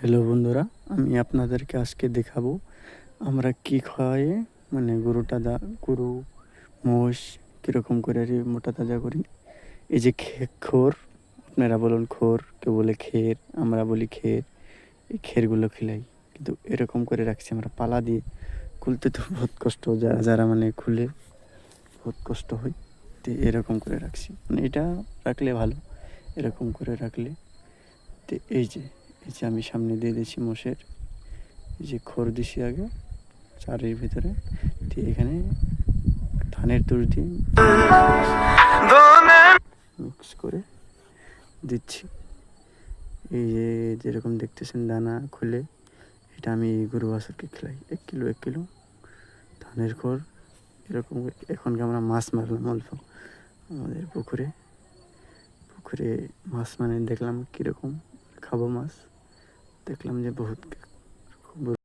Hello বন্ধুরা, আমি আপনাদেরকে আজকে দেখাবো আমরা কি খাওয়াই মানে গরু মোষ কীরকম করে আর মোটা তাজা করি। এই যে খোর, আপনারা বলুন খোর, কেউ বলে খের, আমরা বলি খের। এই খেরগুলো খিলাই, কিন্তু এরকম করে রাখছি আমরা পালা দিয়ে। খুলতে তো বহুত কষ্ট, যারা যারা মানে খুলে বহুত কষ্ট হয়। তো এরকম করে রাখছি, মানে এটা রাখলে ভালো, এরকম করে রাখলে। তো এই যে আমি সামনে দিয়ে দিচ্ছি মোষের, এই যে খড় দিছি আগে চারের ভিতরে, দিয়ে এখানে ধানের তুষ দিয়ে মিক্স করে দিচ্ছি। এই যে যেরকম দেখতেছেন দানা খুলে, এটা আমি গরু বাছুরকে খেলাই। 1 কিলো ধানের খড় এরকম। এখনকে আমরা মাছ মারলাম অল্প আমাদের পুকুরে মাছ, মানে দেখলাম কীরকম খাবো মাছ, দেখলাম যে বহুত